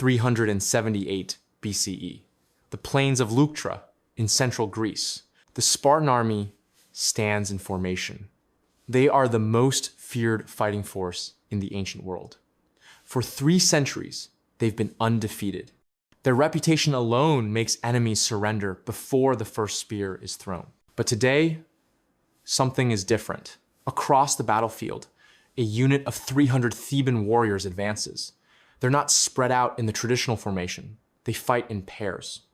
378 BCE. The plains of Leuctra in central Greece. The Spartan army stands in formation. They are the most feared fighting force in the ancient world. For 3 centuries, they've been undefeated. Their reputation alone makes enemies surrender before the first spear is thrown. But today, something is different. Across the battlefield, a unit of 300 Theban warriors advances. They're not spread out in the traditional formation. They fight in pairs,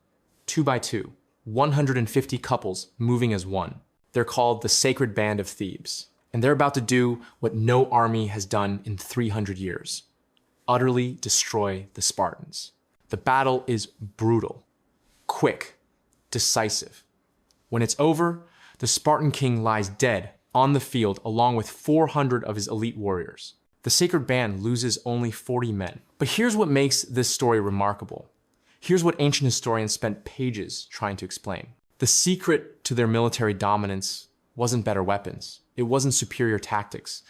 2 by 2, 150 couples moving as one. They're called the Sacred Band of Thebes, and they're about to do what no army has done in 300 years, utterly destroy the Spartans. The battle is brutal, quick, decisive. When it's over, the Spartan king lies dead on the field along with 400 of his elite warriors. The Sacred Band loses only 40 men. But here's what makes this story remarkable. Here's what ancient historians spent pages trying to explain. The secret to their military dominance wasn't better weapons. It wasn't superior tactics.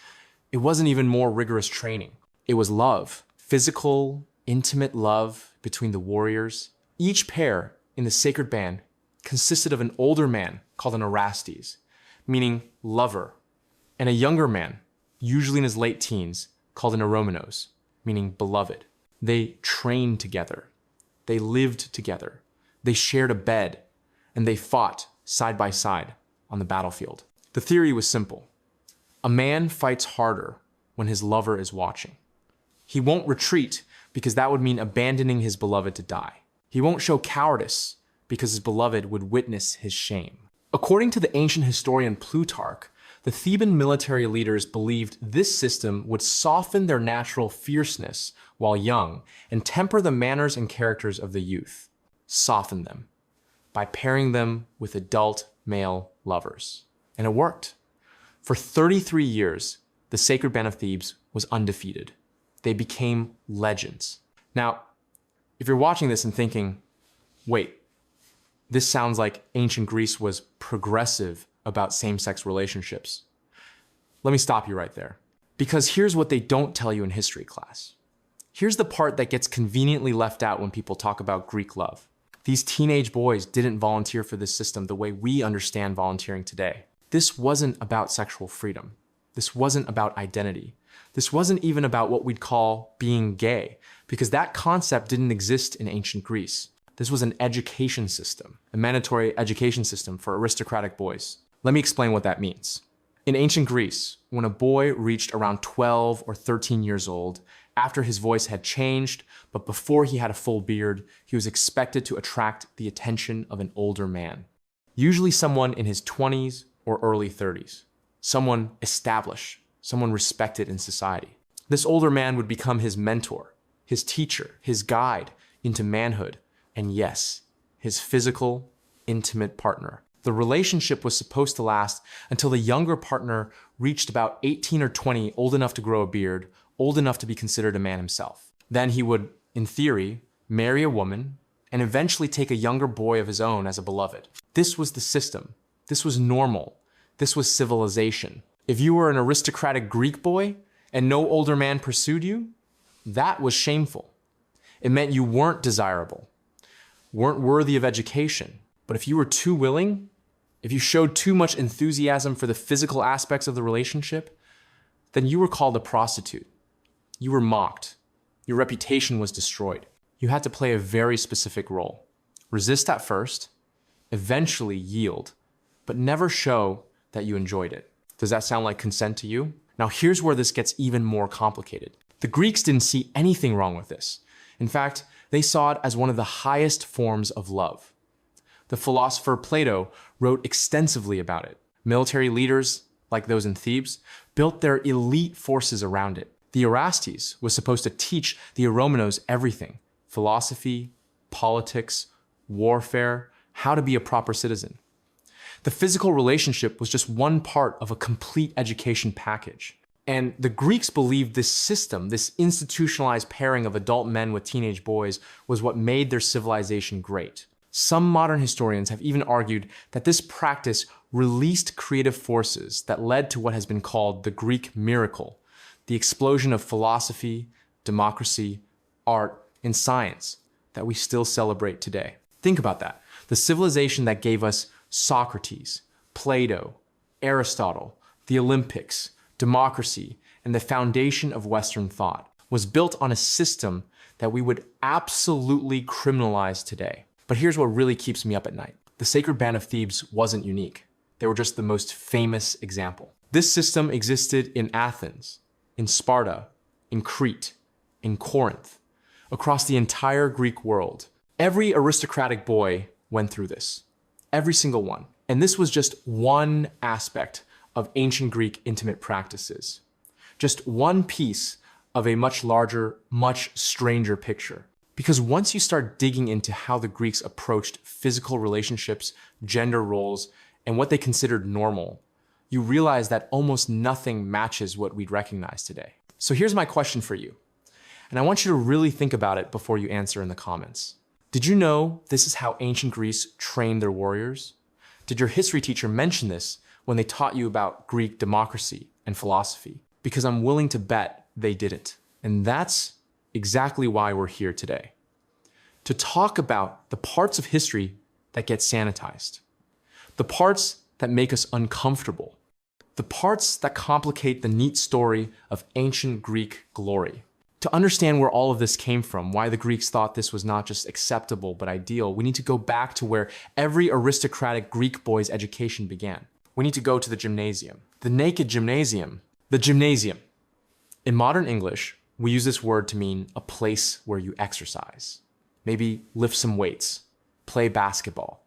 It wasn't even more rigorous training. It was love, physical, intimate love between the warriors. Each pair in the Sacred Band consisted of an older man called an Erastes, meaning lover, and a younger man, usually in his late teens, called an Eromenos, meaning beloved. They trained together. They lived together. They shared a bed, and they fought side by side on the battlefield. The theory was simple. A man fights harder when his lover is watching. He won't retreat because that would mean abandoning his beloved to die. He won't show cowardice because his beloved would witness his shame. According to the ancient historian Plutarch, the Theban military leaders believed this system would soften their natural fierceness while young and temper the manners and characters of the youth. Soften them by pairing them with adult male lovers. And it worked. For 33 years, the Sacred Band of Thebes was undefeated. They became legends. Now, if you're watching this and thinking, wait, this sounds like ancient Greece was progressive about same-sex relationships. Let me stop you right there. Because here's what they don't tell you in history class. Here's the part that gets conveniently left out when people talk about Greek love. These teenage boys didn't volunteer for this system the way we understand volunteering today. This wasn't about sexual freedom. This wasn't about identity. This wasn't even about what we'd call being gay, because that concept didn't exist in ancient Greece. This was an education system, a mandatory education system for aristocratic boys. Let me explain what that means. In ancient Greece, when a boy reached around 12 or 13 years old, after his voice had changed, but before he had a full beard, he was expected to attract the attention of an older man, usually someone in his 20s or early 30s, someone established, someone respected in society. This older man would become his mentor, his teacher, his guide into manhood, and yes, his physical, intimate partner. The relationship was supposed to last until the younger partner reached about 18 or 20, old enough to grow a beard, old enough to be considered a man himself. Then he would, in theory, marry a woman and eventually take a younger boy of his own as a beloved. This was the system. This was normal. This was civilization. If you were an aristocratic Greek boy and no older man pursued you, that was shameful. It meant you weren't desirable, weren't worthy of education. But if you were too willing, if you showed too much enthusiasm for the physical aspects of the relationship, then you were called a prostitute. You were mocked. Your reputation was destroyed. You had to play a very specific role. Resist at first, eventually yield, but never show that you enjoyed it. Does that sound like consent to you? Now here's where this gets even more complicated. The Greeks didn't see anything wrong with this. In fact, they saw it as one of the highest forms of love. The philosopher Plato wrote extensively about it. Military leaders, like those in Thebes, built their elite forces around it. The Erastes was supposed to teach the Eromenos everything: philosophy, politics, warfare, how to be a proper citizen. The physical relationship was just one part of a complete education package. And the Greeks believed this system, this institutionalized pairing of adult men with teenage boys, was what made their civilization great. Some modern historians have even argued that this practice released creative forces that led to what has been called the Greek miracle, the explosion of philosophy, democracy, art, in science that we still celebrate today. Think about that. The civilization that gave us Socrates, Plato, Aristotle, the Olympics, democracy, and the foundation of Western thought was built on a system that we would absolutely criminalize today. But here's what really keeps me up at night. The Sacred Band of Thebes wasn't unique. They were just the most famous example. This system existed in Athens, in Sparta, in Crete, in Corinth, across the entire Greek world. Every aristocratic boy went through this. Every single one. And this was just one aspect of ancient Greek intimate practices. Just one piece of a much larger, much stranger picture. Because once you start digging into how the Greeks approached physical relationships, gender roles, and what they considered normal, you realize that almost nothing matches what we'd recognize today. So here's my question for you, and I want you to really think about it before you answer in the comments. Did you know this is how ancient Greece trained their warriors? Did your history teacher mention this when they taught you about Greek democracy and philosophy? Because I'm willing to bet they didn't. And that's exactly why we're here today. To talk about the parts of history that get sanitized. The parts that make us uncomfortable. The parts that complicate the neat story of ancient Greek glory. To understand where all of this came from, why the Greeks thought this was not just acceptable but ideal, we need to go back to where every aristocratic Greek boy's education began. We need to go to the gymnasium. The naked gymnasium. The gymnasium. In modern English, we use this word to mean a place where you exercise. Maybe lift some weights, play basketball,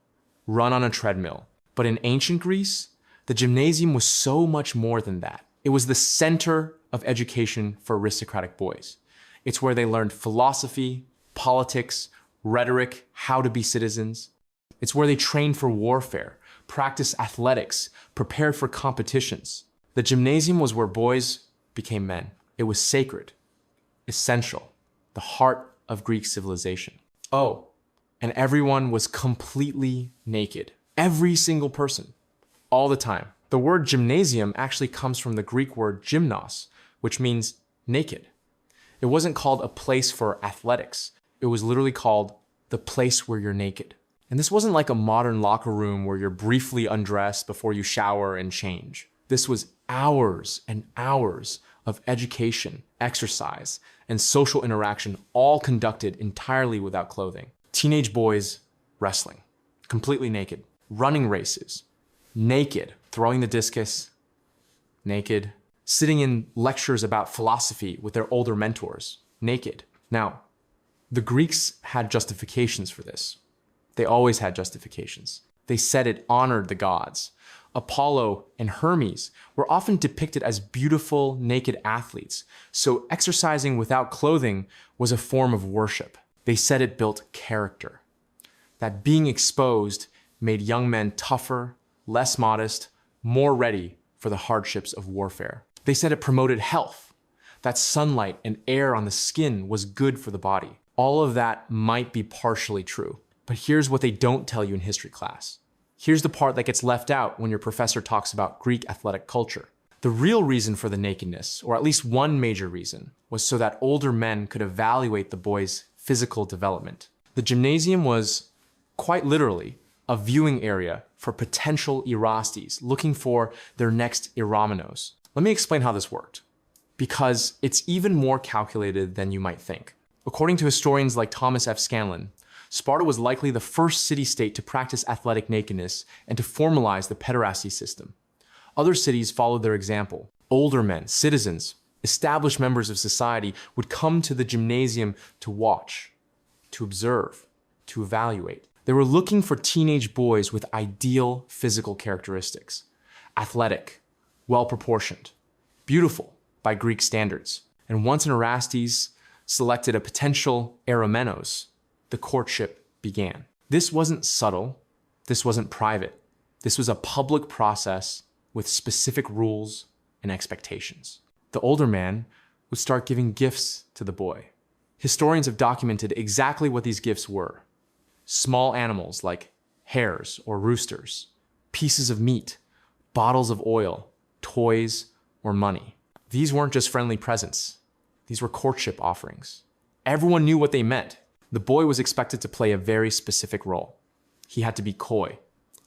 run on a treadmill. But in ancient Greece, the gymnasium was so much more than that. It was the center of education for aristocratic boys. It's where they learned philosophy, politics, rhetoric, how to be citizens. It's where they trained for warfare, practiced athletics, prepared for competitions. The gymnasium was where boys became men. It was sacred, essential, the heart of Greek civilization. Oh, and everyone was completely naked. Every single person, all the time. The word gymnasium actually comes from the Greek word gymnos, which means naked. It wasn't called a place for athletics. It was literally called the place where you're naked. And this wasn't like a modern locker room where you're briefly undressed before you shower and change. This was hours and hours of education, exercise, and social interaction, all conducted entirely without clothing. Teenage boys wrestling, completely naked. Running races, naked. Throwing the discus, naked. Sitting in lectures about philosophy with their older mentors, naked. Now, the Greeks had justifications for this. They always had justifications. They said it honored the gods. Apollo and Hermes were often depicted as beautiful, naked athletes, so exercising without clothing was a form of worship. They said it built character, that being exposed made young men tougher, less modest, more ready for the hardships of warfare. They said it promoted health, that sunlight and air on the skin was good for the body. All of that might be partially true, but here's what they don't tell you in history class. Here's the part that gets left out when your professor talks about Greek athletic culture. The real reason for the nakedness, or at least one major reason, was so that older men could evaluate the boys' physical development. The gymnasium was, quite literally, a viewing area for potential erastes looking for their next eromenos. Let me explain how this worked, because it's even more calculated than you might think. According to historians like Thomas F. Scanlon, Sparta was likely the first city-state to practice athletic nakedness and to formalize the pederasty system. Other cities followed their example. Older men, citizens, established members of society would come to the gymnasium to watch, to observe, to evaluate. They were looking for teenage boys with ideal physical characteristics. Athletic, well-proportioned, beautiful by Greek standards. And once an Erastes selected a potential eromenos, the courtship began. This wasn't subtle. This wasn't private. This was a public process with specific rules and expectations. The older man would start giving gifts to the boy. Historians have documented exactly what these gifts were. Small animals like hares or roosters, pieces of meat, bottles of oil, toys, or money. These weren't just friendly presents. These were courtship offerings. Everyone knew what they meant. The boy was expected to play a very specific role. He had to be coy,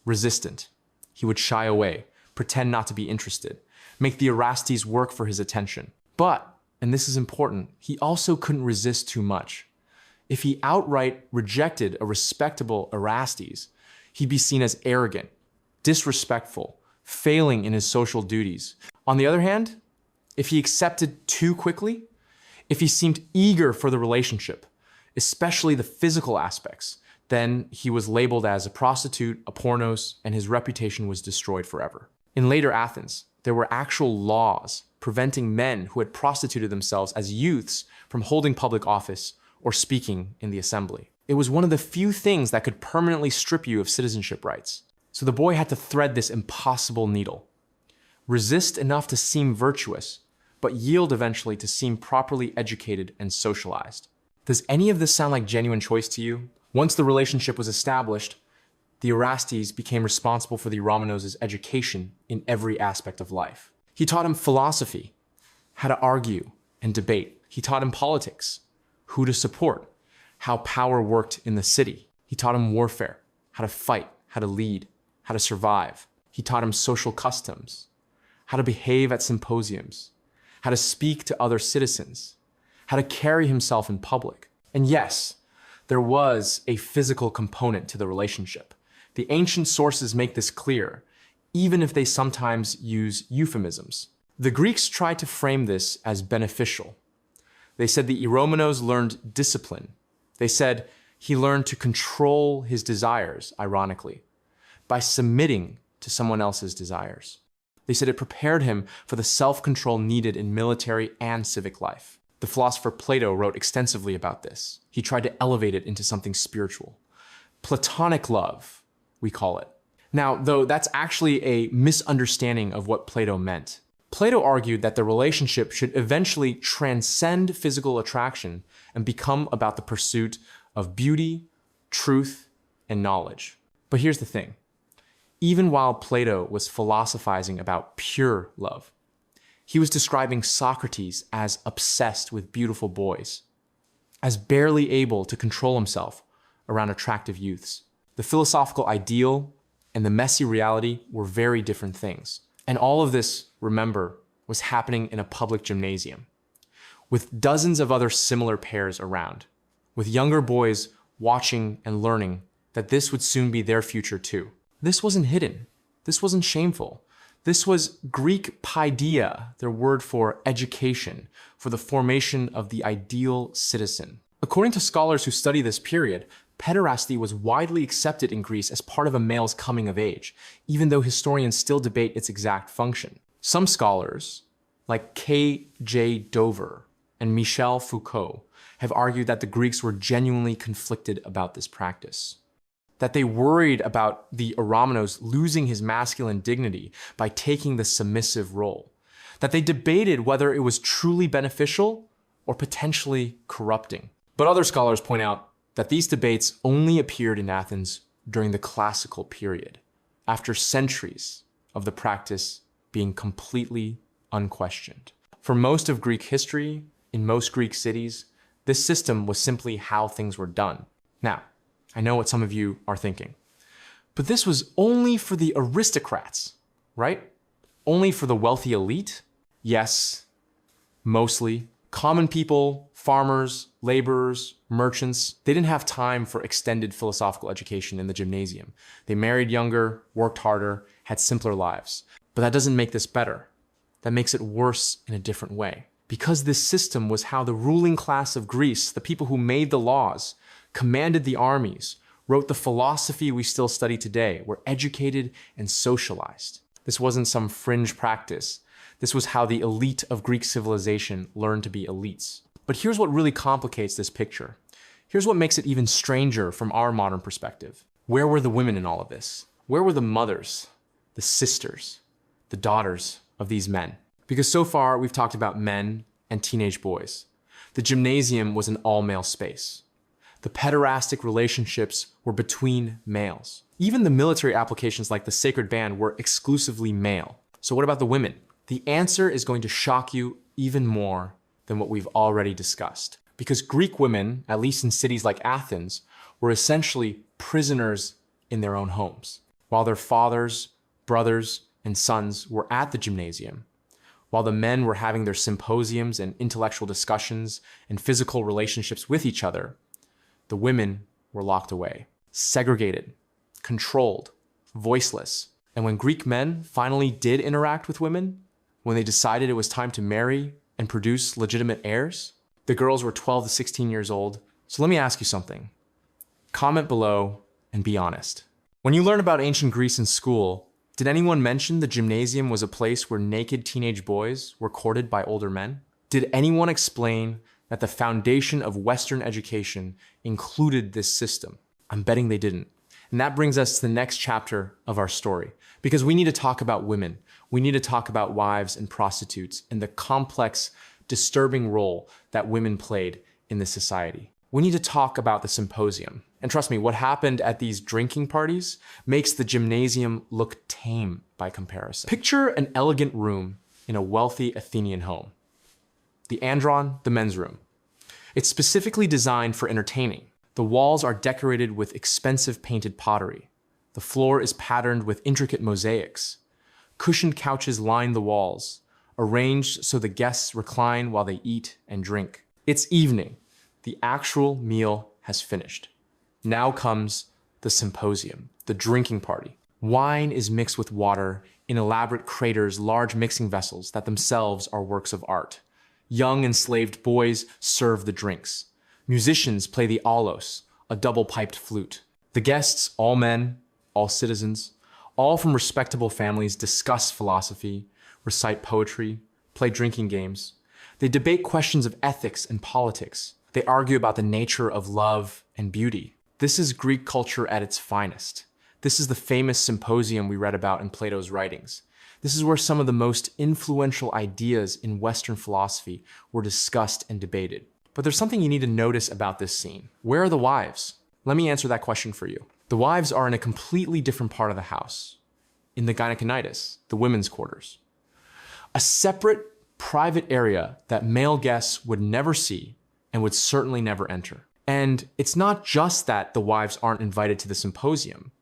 resistant. He would shy away, pretend not to be interested, make the Erastes work for his attention. But, and this is important, he also couldn't resist too much. If he outright rejected a respectable Erastes, he'd be seen as arrogant, disrespectful, failing in his social duties. On the other hand, if he accepted too quickly, if he seemed eager for the relationship, especially the physical aspects, then he was labeled as a prostitute, a pornos, and his reputation was destroyed forever. In later Athens, there were actual laws preventing men who had prostituted themselves as youths from holding public office or speaking in the assembly. It was one of the few things that could permanently strip you of citizenship rights. So the boy had to thread this impossible needle. Resist enough to seem virtuous, but yield eventually to seem properly educated and socialized. Does any of this sound like genuine choice to you? Once the relationship was established, the Erastes became responsible for the Romanos' education in every aspect of life. He taught him philosophy, how to argue and debate. He taught him politics, who to support, how power worked in the city. He taught him warfare, how to fight, how to lead, how to survive. He taught him social customs, how to behave at symposiums, how to speak to other citizens, how to carry himself in public. And yes, there was a physical component to the relationship. The ancient sources make this clear, even if they sometimes use euphemisms. The Greeks tried to frame this as beneficial. They said the Eromenos learned discipline. They said he learned to control his desires, ironically, by submitting to someone else's desires. They said it prepared him for the self-control needed in military and civic life. The philosopher Plato wrote extensively about this. He tried to elevate it into something spiritual. Platonic love, we call it. Now, though, that's actually a misunderstanding of what Plato meant. Plato argued that the relationship should eventually transcend physical attraction and become about the pursuit of beauty, truth, and knowledge. But here's the thing. Even while Plato was philosophizing about pure love, he was describing Socrates as obsessed with beautiful boys, as barely able to control himself around attractive youths. The philosophical ideal and the messy reality were very different things. And all of this, remember, was happening in a public gymnasium, with dozens of other similar pairs around, with younger boys watching and learning that this would soon be their future too. This wasn't hidden. This wasn't shameful. This was Greek paideia, their word for education, for the formation of the ideal citizen. According to scholars who study this period, pederasty was widely accepted in Greece as part of a male's coming of age, even though historians still debate its exact function. Some scholars, like K.J. Dover and Michel Foucault, have argued that the Greeks were genuinely conflicted about this practice, that they worried about the Eromenos losing his masculine dignity by taking the submissive role, that they debated whether it was truly beneficial or potentially corrupting. But other scholars point out that these debates only appeared in Athens during the classical period, after centuries of the practice being completely unquestioned. For most of Greek history, in most Greek cities, this system was simply how things were done. Now, I know what some of you are thinking, but this was only for the aristocrats, right? Only for the wealthy elite? Yes, mostly. Common people, farmers, laborers, merchants, they didn't have time for extended philosophical education in the gymnasium. They married younger, worked harder, had simpler lives. But that doesn't make this better. That makes it worse in a different way. Because this system was how the ruling class of Greece, the people who made the laws, commanded the armies, wrote the philosophy we still study today, were educated and socialized. This wasn't some fringe practice. This was how the elite of Greek civilization learned to be elites. But here's what really complicates this picture. Here's what makes it even stranger from our modern perspective. Where were the women in all of this? Where were the mothers, the sisters, the daughters of these men? Because so far we've talked about men and teenage boys. The gymnasium was an all-male space. The pederastic relationships were between males. Even the military applications like the sacred band were exclusively male. So what about the women? The answer is going to shock you even more than what we've already discussed. because Greek women, at least in cities like Athens, were essentially prisoners in their own homes, while their fathers, brothers, and sons were at the gymnasium, while the men were having their symposiums and intellectual discussions and physical relationships with each other. The women were locked away, segregated, controlled, voiceless. And when Greek men finally did interact with women, when they decided it was time to marry and produce legitimate heirs, the girls were 12 to 16 years old. So let me ask you something. Comment below and be honest. When you learn about ancient Greece in school, did anyone mention the gymnasium was a place where naked teenage boys were courted by older men? Did anyone explain that the foundation of Western education included this system? I'm betting they didn't. And that brings us to the next chapter of our story, because we need to talk about women. We need to talk about wives and prostitutes and the complex, disturbing role that women played in this society. We need to talk about the symposium. And trust me, what happened at these drinking parties makes the gymnasium look tame by comparison. Picture an elegant room in a wealthy Athenian home. The andron, the men's room. It's specifically designed for entertaining. The walls are decorated with expensive painted pottery. The floor is patterned with intricate mosaics. Cushioned couches line the walls, arranged so the guests recline while they eat and drink. It's evening. The actual meal has finished. Now comes the symposium, the drinking party. Wine is mixed with water in elaborate craters, large mixing vessels that themselves are works of art. Young enslaved boys serve the drinks. Musicians play the aulos, a double-piped flute. The guests, all men, all citizens, all from respectable families, discuss philosophy, recite poetry, play drinking games. They debate questions of ethics and politics. They argue about the nature of love and beauty. This is Greek culture at its finest. This is the famous symposium we read about in Plato's writings. This is where some of the most influential ideas in Western philosophy were discussed and debated. But there's something you need to notice about this scene. Where are the wives? Let me answer that question for you. The wives are in a completely different part of the house, in the gynekonitis, the women's quarters. A separate, private area that male guests would never see and would certainly never enter. And it's not just that the wives aren't invited to the symposium.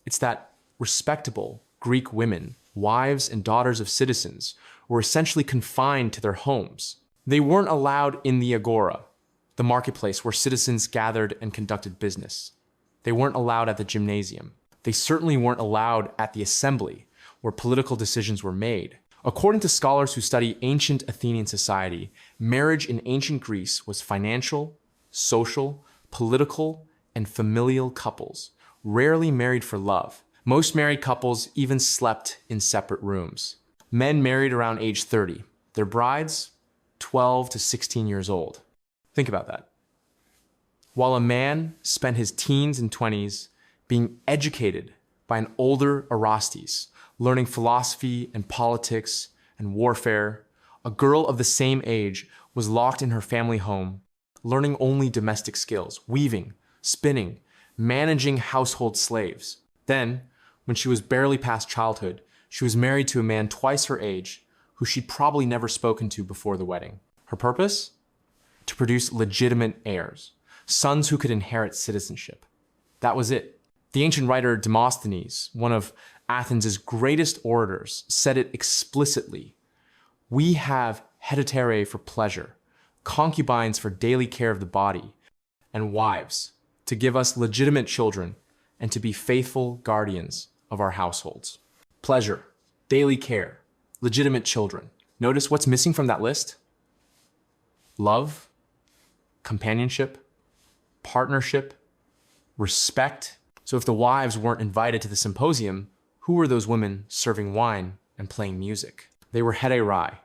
It's that respectable Greek women, wives and daughters of citizens, were essentially confined to their homes. They weren't allowed in the agora, the marketplace where citizens gathered and conducted business. They weren't allowed at the gymnasium. They certainly weren't allowed at the assembly, where political decisions were made. According to scholars who study ancient Athenian society, marriage in ancient Greece was financial, social, political, and familial couples, rarely married for love. Most married couples even slept in separate rooms. Men married around age 30. Their brides, 12 to 16 years old. Think about that. While a man spent his teens and 20s being educated by an older Erastes, learning philosophy and politics and warfare, a girl of the same age was locked in her family home, learning only domestic skills, weaving, spinning, managing household slaves. Then, when she was barely past childhood, she was married to a man twice her age, who she'd probably never spoken to before the wedding. Her purpose? To produce legitimate heirs, sons who could inherit citizenship. That was it. The ancient writer Demosthenes, one of Athens' greatest orators, said it explicitly. We have hetira for pleasure, concubines for daily care of the body, and wives to give us legitimate children and to be faithful guardians of our households. Pleasure, daily care, legitimate children. Notice what's missing from that list? Love, companionship, partnership, respect. So if the wives weren't invited to the symposium, who were those women serving wine and playing music? They were heterae,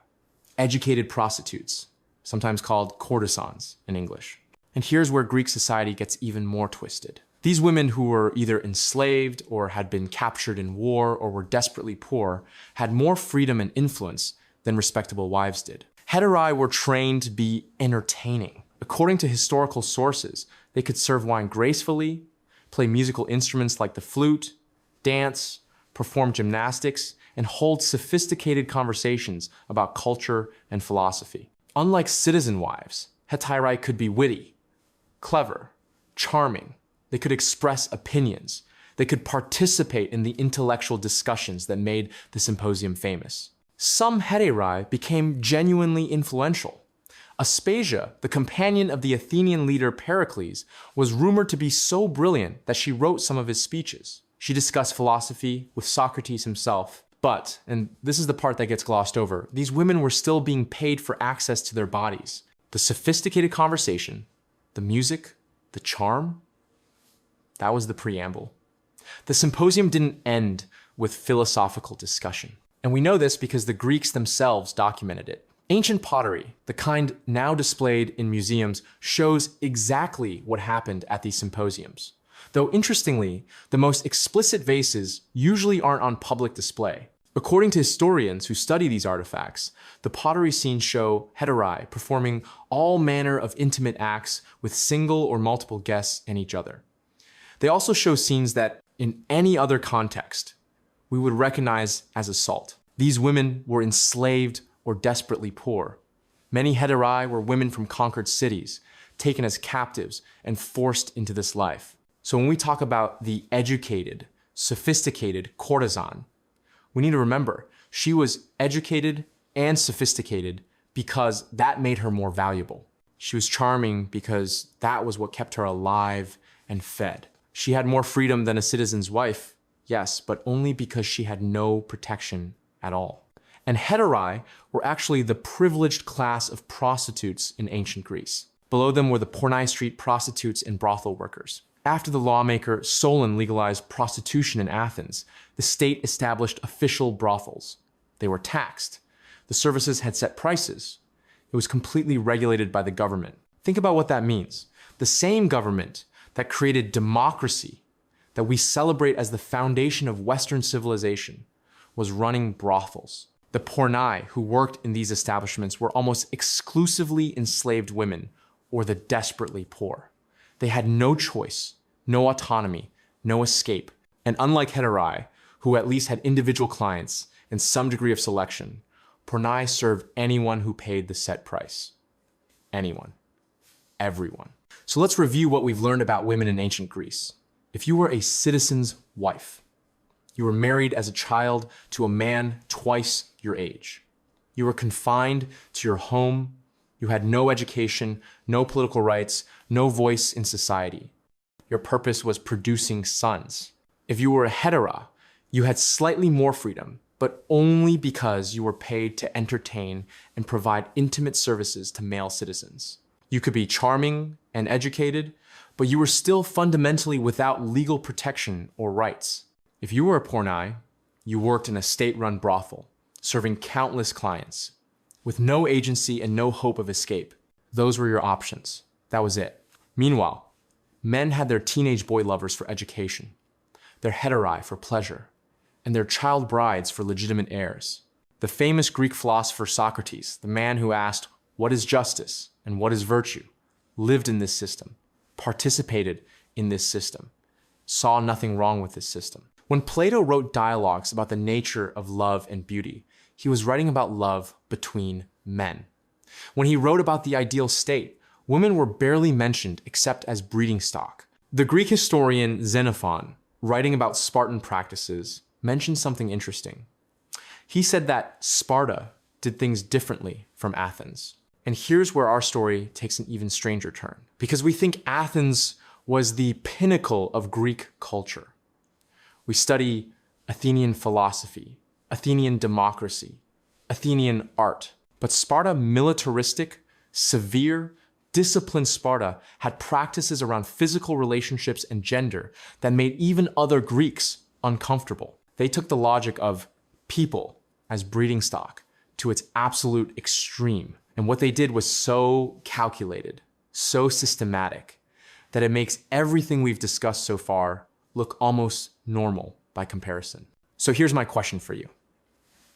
educated prostitutes, sometimes called courtesans in English. And here's where Greek society gets even more twisted. These women who were either enslaved or had been captured in war or were desperately poor had more freedom and influence than respectable wives did. Heterae were trained to be entertaining. According to historical sources, they could serve wine gracefully, play musical instruments like the flute, dance, perform gymnastics, and hold sophisticated conversations about culture and philosophy. Unlike citizen wives, Hetira could be witty, clever, charming. They could express opinions. They could participate in the intellectual discussions that made the symposium famous. Some heterae became genuinely influential. Aspasia, the companion of the Athenian leader Pericles, was rumored to be so brilliant that she wrote some of his speeches. She discussed philosophy with Socrates himself. But, and this is the part that gets glossed over, these women were still being paid for access to their bodies. The sophisticated conversation, the music, the charm, that was the preamble. The symposium didn't end with philosophical discussion. And we know this because the Greeks themselves documented it. Ancient pottery, the kind now displayed in museums, shows exactly what happened at these symposiums. Though interestingly, the most explicit vases usually aren't on public display. According to historians who study these artifacts, the pottery scenes show heterae performing all manner of intimate acts with single or multiple guests and each other. They also show scenes that, in any other context, we would recognize as assault. These women were enslaved or desperately poor. Many heterae were women from conquered cities, taken as captives and forced into this life. So when we talk about the educated, sophisticated courtesan, we need to remember she was educated and sophisticated because that made her more valuable. She was charming because that was what kept her alive and fed. She had more freedom than a citizen's wife, yes, but only because she had no protection at all. And heterae were actually the privileged class of prostitutes in ancient Greece. Below them were the Pornai Street prostitutes and brothel workers. After the lawmaker Solon legalized prostitution in Athens, the state established official brothels. They were taxed. The services had set prices. It was completely regulated by the government. Think about what that means. The same government that created democracy, that we celebrate as the foundation of Western civilization, was running brothels. The pornai who worked in these establishments were almost exclusively enslaved women or the desperately poor. They had no choice, no autonomy, no escape. And unlike heterae, who at least had individual clients and some degree of selection, pornai served anyone who paid the set price. Anyone. Everyone. So let's review what we've learned about women in ancient Greece. If you were a citizen's wife, you were married as a child to a man twice your age. You were confined to your home. You had no education, no political rights, no voice in society. Your purpose was producing sons. If you were a hetera, you had slightly more freedom, but only because you were paid to entertain and provide intimate services to male citizens. You could be charming and educated, but you were still fundamentally without legal protection or rights. If you were a pornai, you worked in a state-run brothel, serving countless clients. With no agency and no hope of escape, those were your options. That was it. Meanwhile, men had their teenage boy lovers for education, their heterae for pleasure, and their child brides for legitimate heirs. The famous Greek philosopher Socrates, the man who asked, "What is justice and what is virtue?" lived in this system, participated in this system, saw nothing wrong with this system. When Plato wrote dialogues about the nature of love and beauty, he was writing about love between men. When he wrote about the ideal state, women were barely mentioned except as breeding stock. The Greek historian Xenophon, writing about Spartan practices, mentioned something interesting. He said that Sparta did things differently from Athens. And here's where our story takes an even stranger turn, because we think Athens was the pinnacle of Greek culture. We study Athenian philosophy, Athenian democracy, Athenian art. But Sparta, militaristic, severe, disciplined Sparta, had practices around physical relationships and gender that made even other Greeks uncomfortable. They took the logic of people as breeding stock to its absolute extreme. And what they did was so calculated, so systematic, that it makes everything we've discussed so far look almost normal by comparison. So here's my question for you.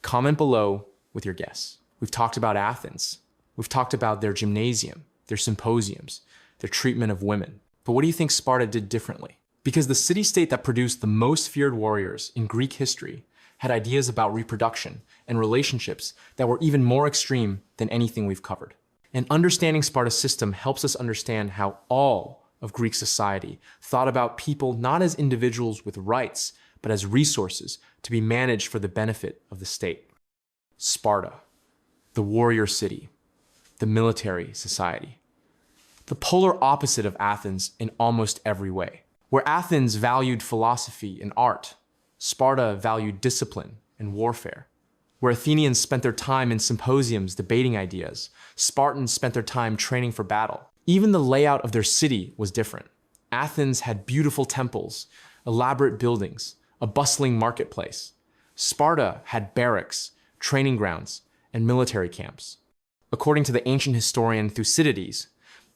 Comment below with your guess. We've talked about Athens. We've talked about their gymnasium, their symposiums, their treatment of women. But what do you think Sparta did differently? Because the city-state that produced the most feared warriors in Greek history had ideas about reproduction and relationships that were even more extreme than anything we've covered. And understanding Sparta's system helps us understand how all of Greek society thought about people not as individuals with rights, but as resources to be managed for the benefit of the state. Sparta, the warrior city, the military society. The polar opposite of Athens in almost every way. Where Athens valued philosophy and art, Sparta valued discipline and warfare. Where Athenians spent their time in symposiums debating ideas, Spartans spent their time training for battle. Even the layout of their city was different. Athens had beautiful temples, elaborate buildings, a bustling marketplace. Sparta had barracks, training grounds, and military camps. According to the ancient historian Thucydides,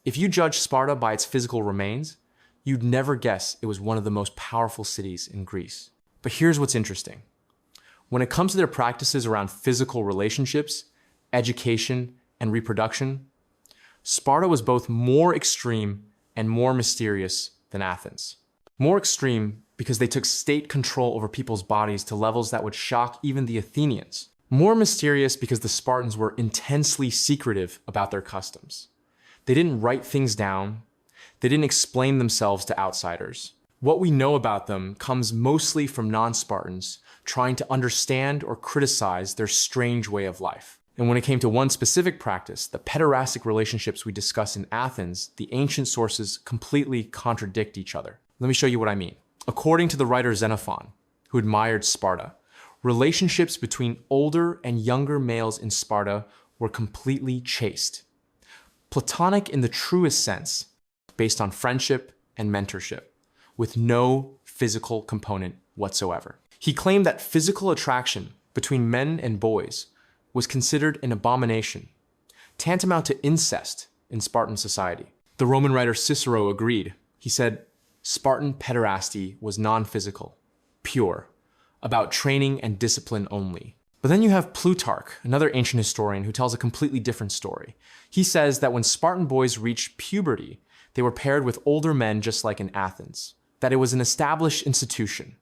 if you judge Sparta by its physical remains, you'd never guess it was one of the most powerful cities in Greece. But here's what's interesting. When it comes to their practices around physical relationships, education, and reproduction, Sparta was both more extreme and more mysterious than Athens. More extreme because they took state control over people's bodies to levels that would shock even the Athenians. More mysterious because the Spartans were intensely secretive about their customs. They didn't write things down. They didn't explain themselves to outsiders. What we know about them comes mostly from non-Spartans trying to understand or criticize their strange way of life. And when it came to one specific practice, the pederastic relationships we discuss in Athens, the ancient sources completely contradict each other. Let me show you what I mean. According to the writer Xenophon, who admired Sparta, relationships between older and younger males in Sparta were completely chaste. Platonic in the truest sense, based on friendship and mentorship, with no physical component whatsoever. He claimed that physical attraction between men and boys was considered an abomination, tantamount to incest in Spartan society. The Roman writer Cicero agreed. He said, Spartan pederasty was non-physical, pure, about training and discipline only. But then you have Plutarch, another ancient historian who tells a completely different story. He says that when Spartan boys reached puberty, they were paired with older men just like in Athens, that it was an established institution,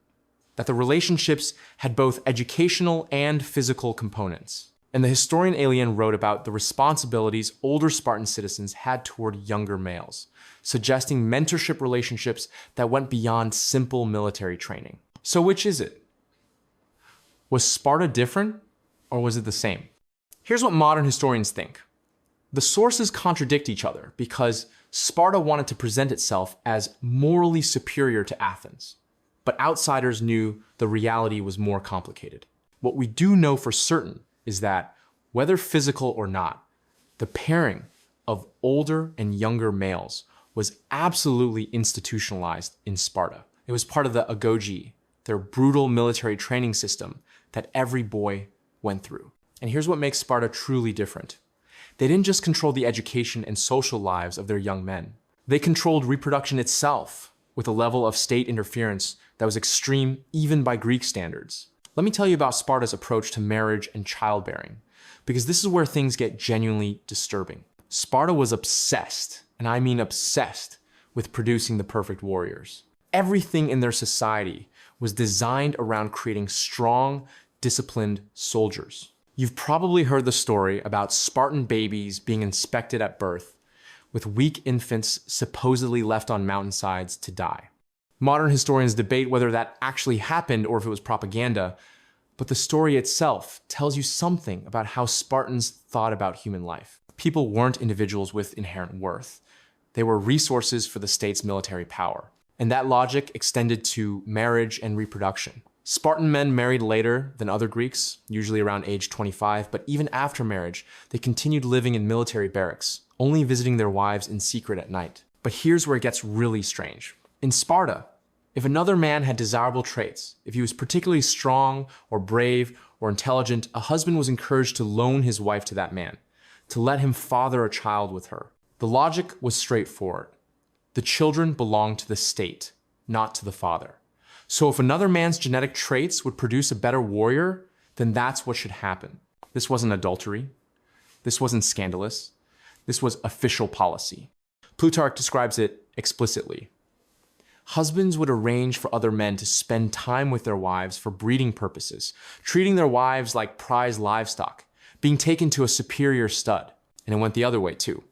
that the relationships had both educational and physical components. And the historian Aelian wrote about the responsibilities older Spartan citizens had toward younger males, suggesting mentorship relationships that went beyond simple military training. So which is it? Was Sparta different, or was it the same? Here's what modern historians think. The sources contradict each other because Sparta wanted to present itself as morally superior to Athens, but outsiders knew the reality was more complicated. What we do know for certain is that, whether physical or not, the pairing of older and younger males was absolutely institutionalized in Sparta. It was part of the agoge, their brutal military training system that every boy went through. And here's what makes Sparta truly different. They didn't just control the education and social lives of their young men. They controlled reproduction itself with a level of state interference that was extreme even by Greek standards. Let me tell you about Sparta's approach to marriage and childbearing, because this is where things get genuinely disturbing. Sparta was obsessed, and I mean obsessed, with producing the perfect warriors. Everything in their society was designed around creating strong, disciplined soldiers. You've probably heard the story about Spartan babies being inspected at birth, with weak infants supposedly left on mountainsides to die. Modern historians debate whether that actually happened or if it was propaganda, but the story itself tells you something about how Spartans thought about human life. People weren't individuals with inherent worth. They were resources for the state's military power. And that logic extended to marriage and reproduction. Spartan men married later than other Greeks, usually around age 25, but even after marriage, they continued living in military barracks, only visiting their wives in secret at night. But here's where it gets really strange. In Sparta, if another man had desirable traits, if he was particularly strong or brave or intelligent, a husband was encouraged to loan his wife to that man, to let him father a child with her. The logic was straightforward. The children belonged to the state, not to the father. So if another man's genetic traits would produce a better warrior, then that's what should happen. This wasn't adultery. This wasn't scandalous. This was official policy. Plutarch describes it explicitly. Husbands would arrange for other men to spend time with their wives for breeding purposes, treating their wives like prized livestock, being taken to a superior stud. And it went the other way too.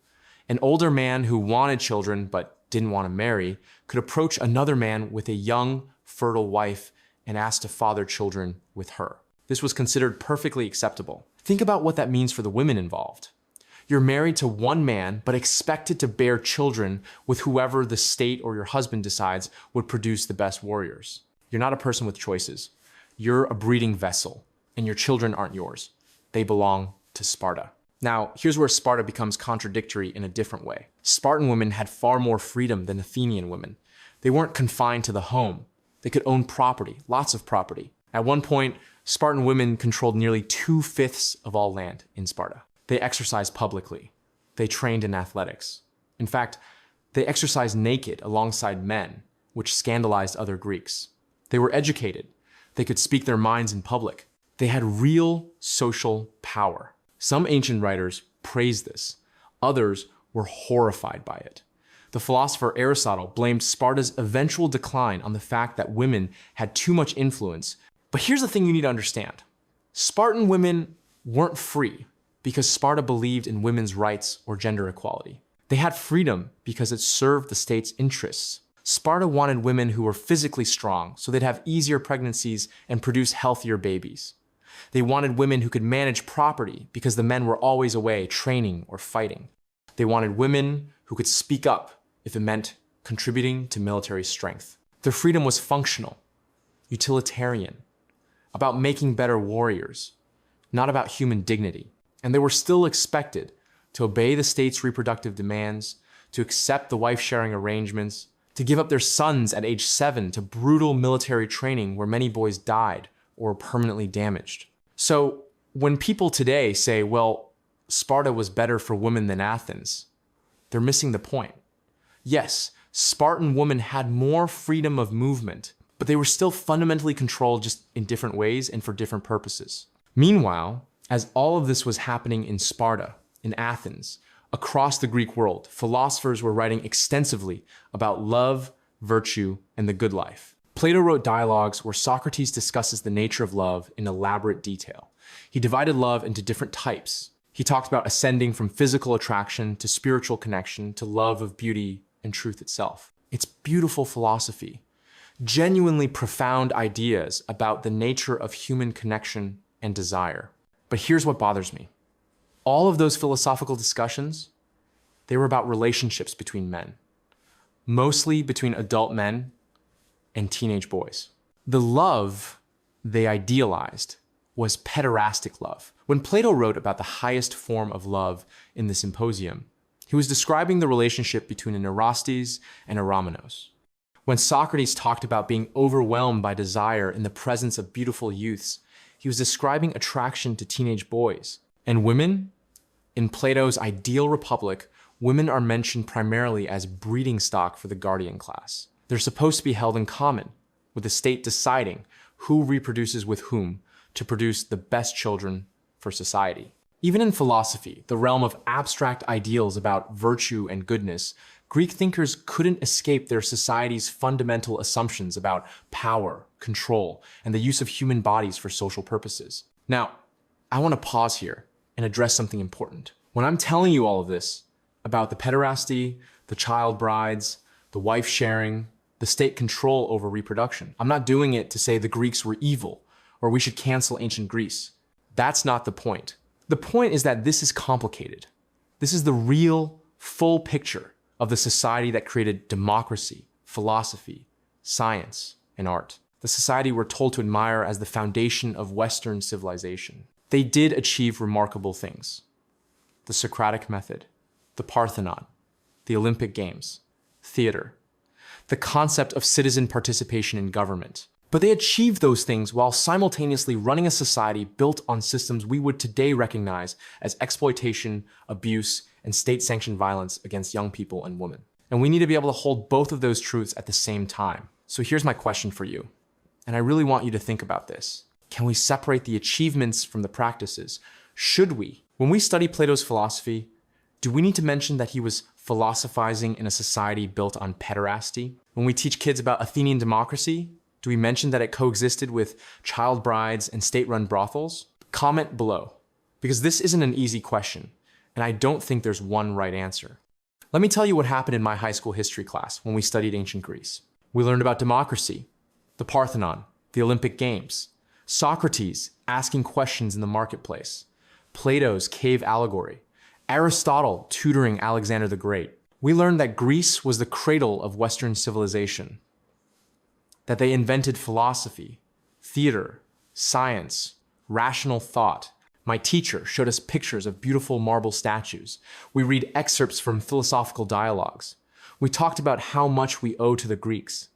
An older man who wanted children but didn't want to marry could approach another man with a young, fertile wife and ask to father children with her. This was considered perfectly acceptable. Think about what that means for the women involved. You're married to one man, but expected to bear children with whoever the state or your husband decides would produce the best warriors. You're not a person with choices. You're a breeding vessel, and your children aren't yours. They belong to Sparta. Now, here's where Sparta becomes contradictory in a different way. Spartan women had far more freedom than Athenian women. They weren't confined to the home. They could own property, lots of property. At one point, Spartan women controlled nearly 2/5 of all land in Sparta. They exercised publicly. They trained in athletics. In fact, they exercised naked alongside men, which scandalized other Greeks. They were educated. They could speak their minds in public. They had real social power. Some ancient writers praised this. Others were horrified by it. The philosopher Aristotle blamed Sparta's eventual decline on the fact that women had too much influence. But here's the thing you need to understand. Spartan women weren't free because Sparta believed in women's rights or gender equality. They had freedom because it served the state's interests. Sparta wanted women who were physically strong so they'd have easier pregnancies and produce healthier babies. They wanted women who could manage property because the men were always away training or fighting. They wanted women who could speak up if it meant contributing to military strength. Their freedom was functional, utilitarian, about making better warriors, not about human dignity. And they were still expected to obey the state's reproductive demands, to accept the wife-sharing arrangements, to give up their sons at age 7 to brutal military training where many boys died or were permanently damaged. So when people today say, well, Sparta was better for women than Athens, they're missing the point. Yes, Spartan women had more freedom of movement, but they were still fundamentally controlled just in different ways and for different purposes. Meanwhile, as all of this was happening in Sparta, in Athens, across the Greek world, philosophers were writing extensively about love, virtue, and the good life. Plato wrote dialogues where Socrates discusses the nature of love in elaborate detail. He divided love into different types. He talked about ascending from physical attraction to spiritual connection to love of beauty and truth itself. It's beautiful philosophy, genuinely profound ideas about the nature of human connection and desire. But here's what bothers me. All of those philosophical discussions, they were about relationships between men, mostly between adult men and teenage boys. The love they idealized was pederastic love. When Plato wrote about the highest form of love in the Symposium, he was describing the relationship between an Erastes and a Ramenos. When Socrates talked about being overwhelmed by desire in the presence of beautiful youths, he was describing attraction to teenage boys. And women? In Plato's ideal republic, women are mentioned primarily as breeding stock for the guardian class. They're supposed to be held in common, with the state deciding who reproduces with whom to produce the best children for society. Even in philosophy, the realm of abstract ideals about virtue and goodness, Greek thinkers couldn't escape their society's fundamental assumptions about power, control, and the use of human bodies for social purposes. Now, I want to pause here and address something important. When I'm telling you all of this about the pederasty, the child brides, the wife sharing, the state control over reproduction, I'm not doing it to say the Greeks were evil or we should cancel ancient Greece. That's not the point. The point is that this is complicated. This is the real, full picture of the society that created democracy, philosophy, science, and art. The society we're told to admire as the foundation of Western civilization. They did achieve remarkable things. The Socratic method, the Parthenon, the Olympic Games, theater, the concept of citizen participation in government. But they achieved those things while simultaneously running a society built on systems we would today recognize as exploitation, abuse, and state-sanctioned violence against young people and women. And we need to be able to hold both of those truths at the same time. So here's my question for you, and I really want you to think about this. Can we separate the achievements from the practices? Should we? When we study Plato's philosophy, do we need to mention that he was philosophizing in a society built on pederasty? When we teach kids about Athenian democracy, do we mention that it coexisted with child brides and state-run brothels? Comment below, because this isn't an easy question. and I don't think there's one right answer. Let me tell you what happened in my high school history class when we studied ancient Greece. We learned about democracy, the Parthenon, the Olympic Games, Socrates asking questions in the marketplace, Plato's cave allegory, Aristotle tutoring Alexander the Great. We learned that Greece was the cradle of Western civilization, that they invented philosophy, theater, science, rational thought. My teacher showed us pictures of beautiful marble statues. We read excerpts from philosophical dialogues. We talked about how much we owe to the Greeks,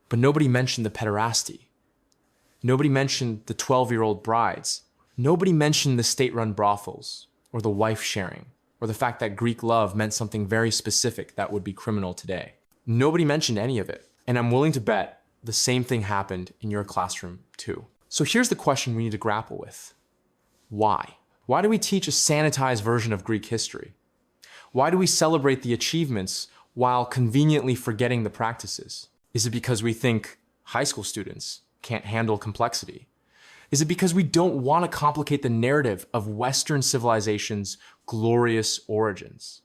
but nobody mentioned the pederasty. Nobody mentioned the 12-year-old brides. Nobody mentioned the state-run brothels, or the wife sharing, or the fact that Greek love meant something very specific that would be criminal today. Nobody mentioned any of it, and I'm willing to bet the same thing happened in your classroom too. So here's the question we need to grapple with. Why? Why do we teach a sanitized version of Greek history? Why do we celebrate the achievements while conveniently forgetting the practices? Is it because we think high school students can't handle complexity? Is it because we don't want to complicate the narrative of Western civilization's glorious origins?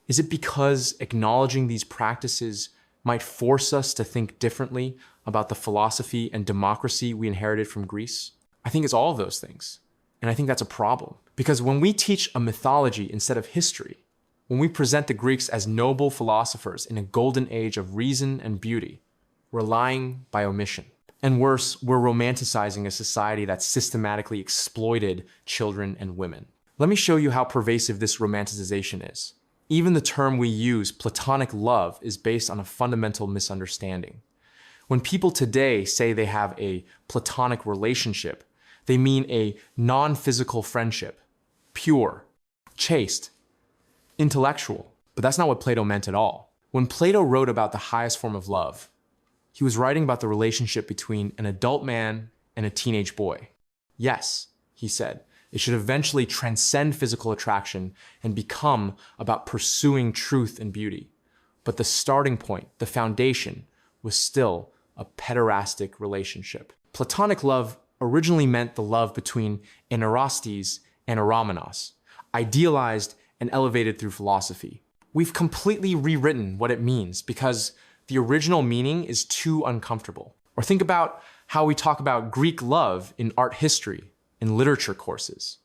Is it because acknowledging these practices might force us to think differently about the philosophy and democracy we inherited from Greece? I think it's all of those things. And I think that's a problem. Because when we teach a mythology instead of history, when we present the Greeks as noble philosophers in a golden age of reason and beauty, we're lying by omission. And worse, we're romanticizing a society that systematically exploited children and women. Let me show you how pervasive this romanticization is. Even the term we use, platonic love, is based on a fundamental misunderstanding. When people today say they have a platonic relationship, they mean a non-physical friendship, pure, chaste, intellectual. But that's not what Plato meant at all. When Plato wrote about the highest form of love, he was writing about the relationship between an adult man and a teenage boy. Yes, he said, it should eventually transcend physical attraction and become about pursuing truth and beauty. But the starting point, the foundation, was still a pederastic relationship. Platonic love originally meant the love between an Erastes and a Romanos, idealized and elevated through philosophy. We've completely rewritten what it means because the original meaning is too uncomfortable. Or think about how we talk about Greek love in art history, in literature courses.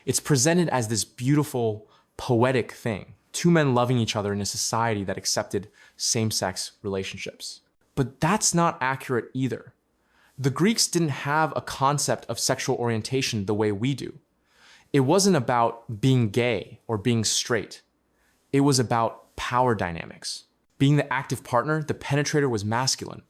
It's presented as this beautiful, poetic thing, two men loving each other in a society that accepted same-sex relationships. But that's not accurate either. The Greeks didn't have a concept of sexual orientation the way we do. It wasn't about being gay or being straight. It was about power dynamics. Being the active partner, the penetrator was masculine,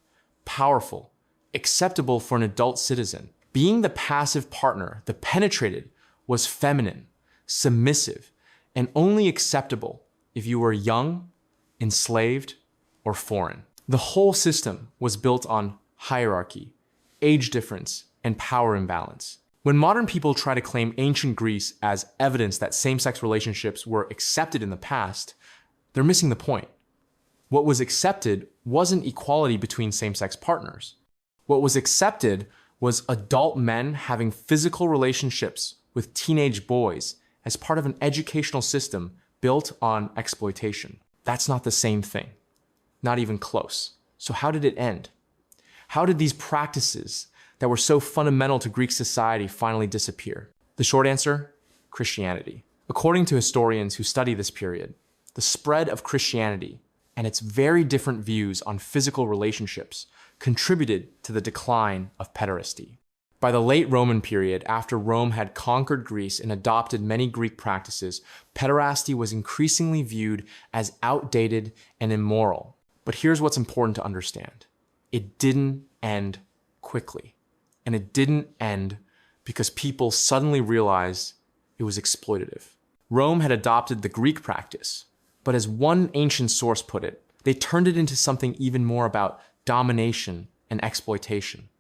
powerful, acceptable for an adult citizen. Being the passive partner, the penetrated, was feminine, submissive, and only acceptable if you were young, enslaved, or foreign. The whole system was built on hierarchy, age difference, and power imbalance. When modern people try to claim ancient Greece as evidence that same-sex relationships were accepted in the past, they're missing the point. What was accepted wasn't equality between same-sex partners. What was accepted was adult men having physical relationships with teenage boys as part of an educational system built on exploitation. That's not the same thing. Not even close. So how did it end? How did these practices that were so fundamental to Greek society finally disappear? The short answer, Christianity. According to historians who study this period, the spread of Christianity and its very different views on physical relationships contributed to the decline of pederasty. By the late Roman period, after Rome had conquered Greece and adopted many Greek practices, pederasty was increasingly viewed as outdated and immoral. But here's what's important to understand. It didn't end quickly. And it didn't end because people suddenly realized it was exploitative. Rome had adopted the Greek practice, but as one ancient source put it, they turned it into something even more about domination and exploitation.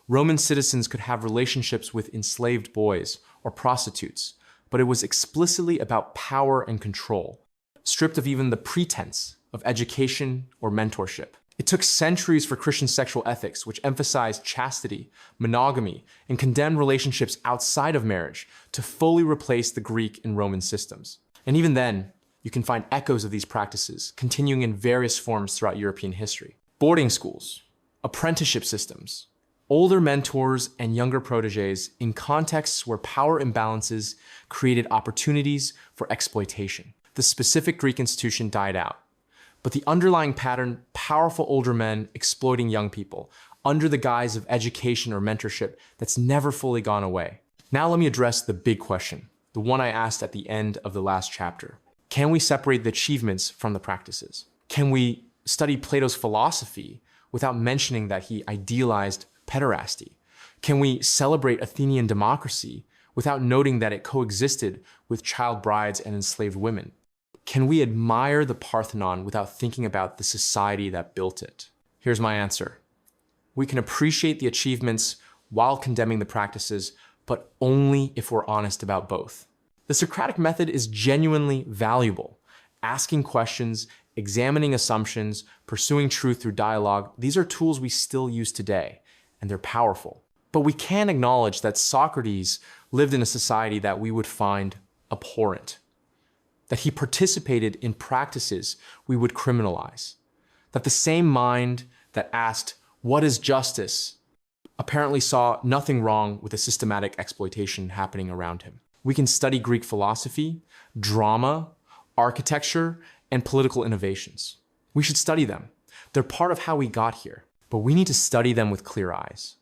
Roman citizens could have relationships with enslaved boys or prostitutes, but it was explicitly about power and control, stripped of even the pretense of education or mentorship. It took centuries for Christian sexual ethics, which emphasized chastity, monogamy, and condemned relationships outside of marriage, to fully replace the Greek and Roman systems. And even then, you can find echoes of these practices continuing in various forms throughout European history. Boarding schools, apprenticeship systems, older mentors and younger proteges in contexts where power imbalances created opportunities for exploitation. The specific Greek institution died out, but the underlying pattern, powerful older men exploiting young people under the guise of education or mentorship, that's never fully gone away. Now let me address the big question, the one I asked at the end of the last chapter. Can we separate the achievements from the practices? Can we study Plato's philosophy without mentioning that he idealized pederasty? Can we celebrate Athenian democracy without noting that it coexisted with child brides and enslaved women? Can we admire the Parthenon without thinking about the society that built it? Here's my answer. We can appreciate the achievements while condemning the practices, but only if we're honest about both. The Socratic method is genuinely valuable. Asking questions, examining assumptions, pursuing truth through dialogue, these are tools we still use today, and they're powerful. But we can acknowledge that Socrates lived in a society that we would find abhorrent, that he participated in practices we would criminalize, that the same mind that asked, "What is justice?" apparently saw nothing wrong with the systematic exploitation happening around him. We can study Greek philosophy, drama, architecture, and political innovations. We should study them. They're part of how we got here, but we need to study them with clear eyes.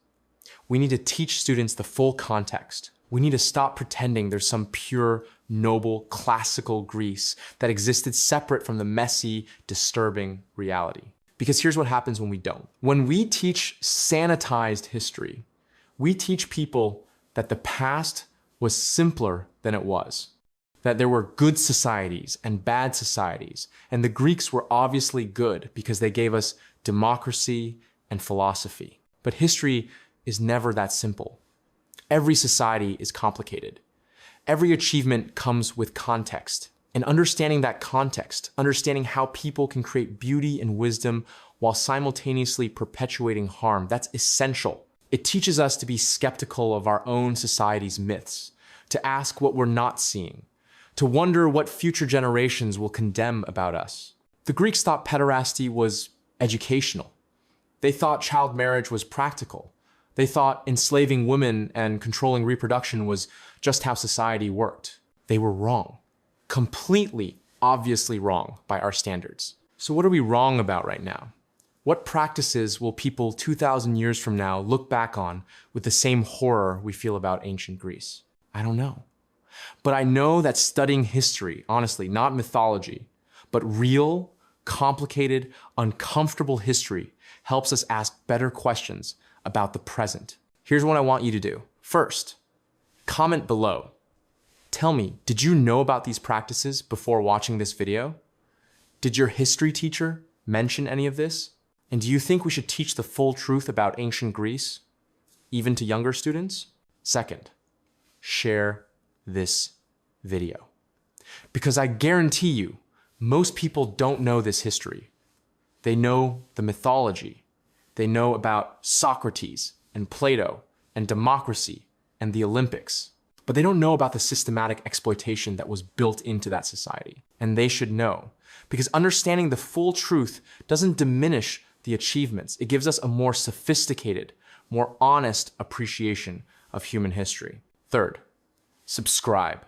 We need to teach students the full context. We need to stop pretending there's some pure, noble, classical Greece that existed separate from the messy, disturbing reality. Because here's what happens when we don't. When we teach sanitized history, we teach people that the past was simpler than it was, that there were good societies and bad societies, and the Greeks were obviously good because they gave us democracy and philosophy. But history is never that simple. Every society is complicated. Every achievement comes with context. And understanding that context, understanding how people can create beauty and wisdom while simultaneously perpetuating harm, that's essential. It teaches us to be skeptical of our own society's myths, to ask what we're not seeing, to wonder what future generations will condemn about us. The Greeks thought pederasty was educational. They thought child marriage was practical. They thought enslaving women and controlling reproduction was just how society worked. They were wrong. Completely, obviously wrong by our standards. So what are we wrong about right now? What practices will people 2,000 years from now look back on with the same horror we feel about ancient Greece? I don't know. But I know that studying history, honestly, not mythology, but real, complicated, uncomfortable history helps us ask better questions about the present. Here's what I want you to do. First, comment below. Tell me, did you know about these practices before watching this video? Did your history teacher mention any of this? And do you think we should teach the full truth about ancient Greece, even to younger students? Second, share this video. Because I guarantee you, most people don't know this history. They know the mythology. They know about Socrates and Plato and democracy and the Olympics. But they don't know about the systematic exploitation that was built into that society. And they should know, because understanding the full truth doesn't diminish the achievements. It gives us a more sophisticated, more honest appreciation of human history. Third, subscribe.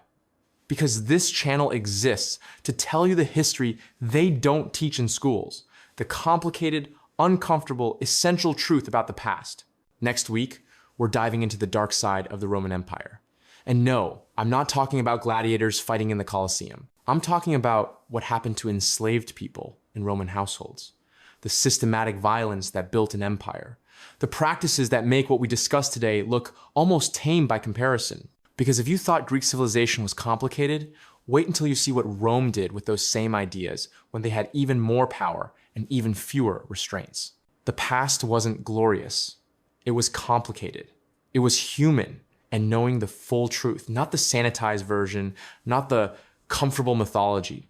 Because this channel exists to tell you the history they don't teach in schools, the complicated, uncomfortable, essential truth about the past. Next week, we're diving into the dark side of the Roman Empire. And no, I'm not talking about gladiators fighting in the Colosseum. I'm talking about what happened to enslaved people in Roman households, the systematic violence that built an empire, the practices that make what we discussed today look almost tame by comparison. Because if you thought Greek civilization was complicated, wait until you see what Rome did with those same ideas when they had even more power and even fewer restraints. The past wasn't glorious. It was complicated. It was human. And knowing the full truth, not the sanitized version, not the comfortable mythology,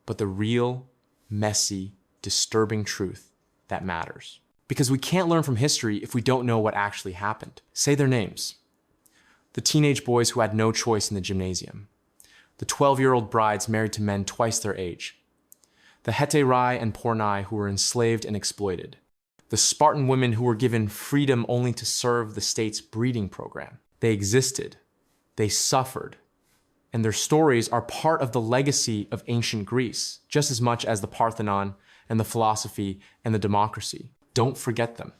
but the real, messy, disturbing truth that matters. Because we can't learn from history if we don't know what actually happened. Say their names. The teenage boys who had no choice in the gymnasium. the 12-year-old brides married to men twice their age, the heterae and pornai who were enslaved and exploited, the Spartan women who were given freedom only to serve the state's breeding program. They existed, they suffered, and their stories are part of the legacy of ancient Greece, just as much as the Parthenon and the philosophy and the democracy. Don't forget them.